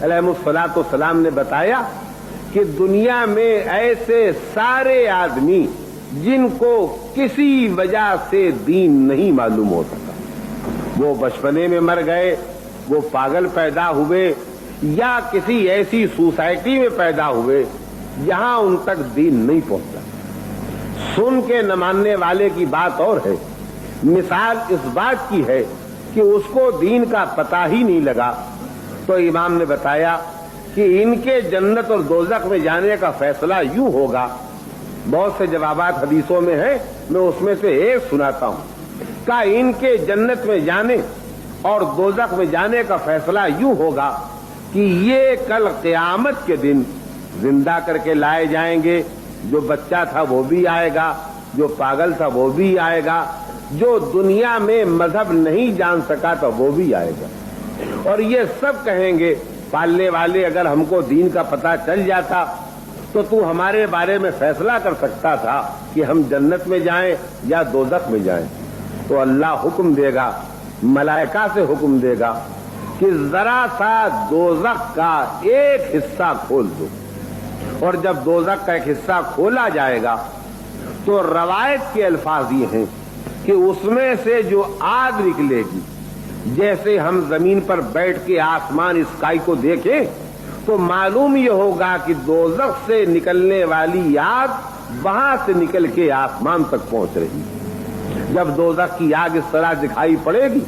अलैहिस्सलाम ने बताया कि दुनिया में ऐसे सारे आदमी जिनको किसी वजह से दीन नहीं मालूम हो सका, वो बचपने में मर गए, वो पागल पैदा हुए या किसी ऐसी सोसाइटी में पैदा हुए जहां उन तक दीन नहीं पहुंचा। सुन के न मानने वाले की बात और है, मिसाल इस बात की है कि उसको दीन का पता ही नहीं लगा। तो इमाम ने बताया कि इनके जन्नत और दोज़ख में जाने का फैसला यूं होगा। बहुत से जवाबात हदीसों में है, मैं उसमें से एक सुनाता हूं। का इनके जन्नत में जाने और दोज़ख में जाने का फैसला यूं होगा कि ये कल क़यामत के दिन जिंदा करके लाए जाएंगे। जो बच्चा था वो भी आएगा, जो पागल था वो भी आएगा, जो दुनिया में मजहब नहीं जान सका था वो भी आएगा। और ये सब कहेंगे, पालने वाले अगर हमको दीन का पता चल जाता तो तू हमारे बारे में फैसला कर सकता था कि हम जन्नत में जाएं या दोज़ख में जाएं। तो अल्लाह हुक्म देगा, मलाइका से हुक्म देगा कि जरा सा दोज़ख का एक हिस्सा खोल दो। और जब दोज़ख का एक हिस्सा खोला जाएगा तो रवायत के अल्फाज ये हैं कि उसमें से जो आग निकलेगी, जैसे हम जमीन पर बैठ के आसमान स्काई को देखें तो मालूम ये होगा कि दोज़ख से निकलने वाली आग वहां से निकल के आसमान तक पहुंच रही। जब दोज़ख की आग इस तरह दिखाई पड़ेगी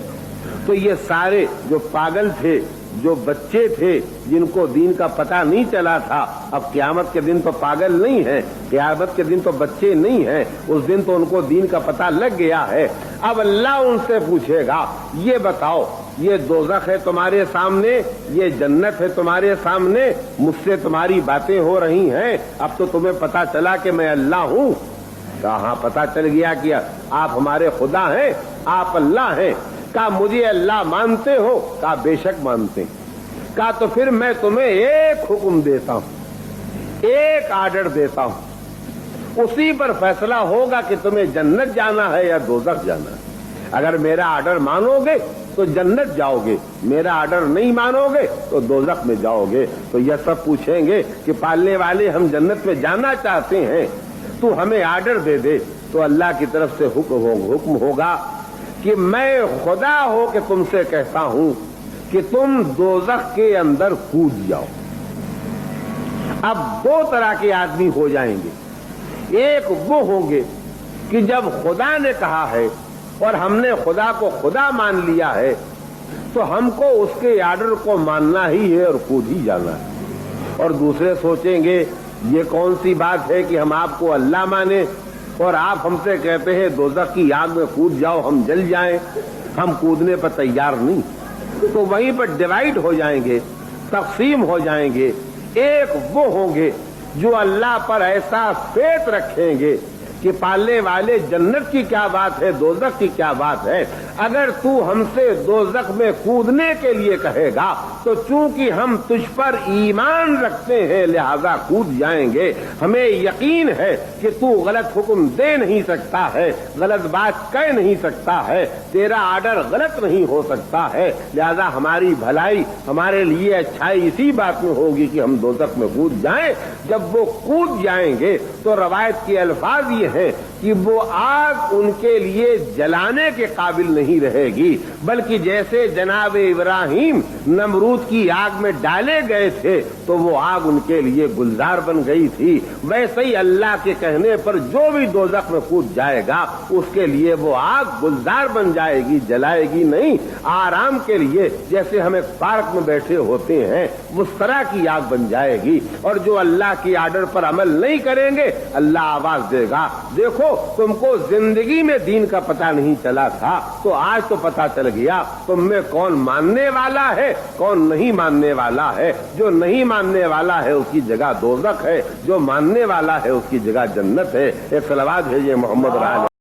तो ये सारे जो पागल थे, जो बच्चे थे, जिनको दीन का पता नहीं चला था, अब क़यामत के दिन तो पागल नहीं है, क़यामत के दिन तो बच्चे नहीं हैं, उस दिन तो उनको दीन का पता लग गया है। अब अल्लाह उनसे पूछेगा, ये बताओ, ये दोज़ख है तुम्हारे सामने, ये जन्नत है तुम्हारे सामने, मुझसे तुम्हारी बातें हो रही हैं, अब तो तुम्हें पता चला कि मैं अल्लाह हूं। कहा पता चल गया कि आप हमारे खुदा हैं, आप अल्लाह हैं। कहा मुझे अल्लाह मानते हो? कहा बेशक मानते हैं। कहा तो फिर मैं तुम्हें एक हुक्म देता हूं, एक आर्डर देता हूं, उसी पर फैसला होगा कि तुम्हें जन्नत जाना है या दोज़ख जाना है। अगर मेरा आर्डर मानोगे तो जन्नत जाओगे, मेरा आर्डर नहीं मानोगे तो दोज़ख में जाओगे। तो यह सब पूछेंगे कि पालने वाले हम जन्नत में जाना चाहते हैं, तू हमें आर्डर दे दे। तो अल्लाह की तरफ से हुक्म होगा कि मैं खुदा हो के तुमसे कहता हूं कि तुम दोज़ख के अंदर कूद जाओ। अब दो तरह के आदमी हो जाएंगे। एक वो होंगे कि जब खुदा ने कहा है और हमने खुदा को खुदा मान लिया है तो हमको उसके आर्डर को मानना ही है और कूद ही जाना है। और दूसरे सोचेंगे ये कौन सी बात है कि हम आपको अल्लाह माने और आप हमसे कहते हैं दोज़ख की आग में कूद जाओ, हम जल जाएं, हम कूदने पर तैयार नहीं। तो वहीं पर डिवाइड हो जाएंगे, तकसीम हो जाएंगे। एक वो होंगे जो अल्लाह पर ऐसा फेथ रखेंगे कि पालने वाले जन्नत की क्या बात है, दोज़ख की क्या बात है। अगर तू हमसे दोज़ख में कूदने के लिए कहेगा तो चूंकि हम तुझ पर ईमान रखते हैं लिहाजा कूद जाएंगे। हमें यकीन है कि तू गलत हुक्म दे नहीं सकता है, गलत बात कह नहीं सकता है, तेरा आर्डर गलत नहीं हो सकता है, लिहाजा हमारी भलाई, हमारे लिए अच्छाई इसी बात में होगी कि हम दोज़ख में कूद जाएं। जब वो कूद जाएंगे तो रवायत के अल्फाज ये है कि वो आग उनके लिए जलाने के काबिल नहीं रहेगी, बल्कि जैसे जनाब इब्राहिम नमरूद की आग में डाले गए थे तो वो आग उनके लिए गुलजार बन गई थी, वैसे ही अल्लाह के कहने पर जो भी दोज़ख में कूद जाएगा उसके लिए वो आग गुलजार बन जाएगी, जलाएगी नहीं। आराम के लिए जैसे हम एक पार्क में बैठे होते हैं उस तरह की आग बन जाएगी। और जो अल्लाह की आर्डर पर अमल नहीं करेंगे अल्लाह आवाज देगा, देखो तुमको जिंदगी में दीन का पता नहीं चला था तो आज तो पता चल गया तुम में कौन मानने वाला है, कौन नहीं मानने वाला है। जो नहीं मानने वाला है उसकी जगह दोज़ख है, जो मानने वाला है उसकी जगह जन्नत है। एक सलावत भेजिए मोहम्मद।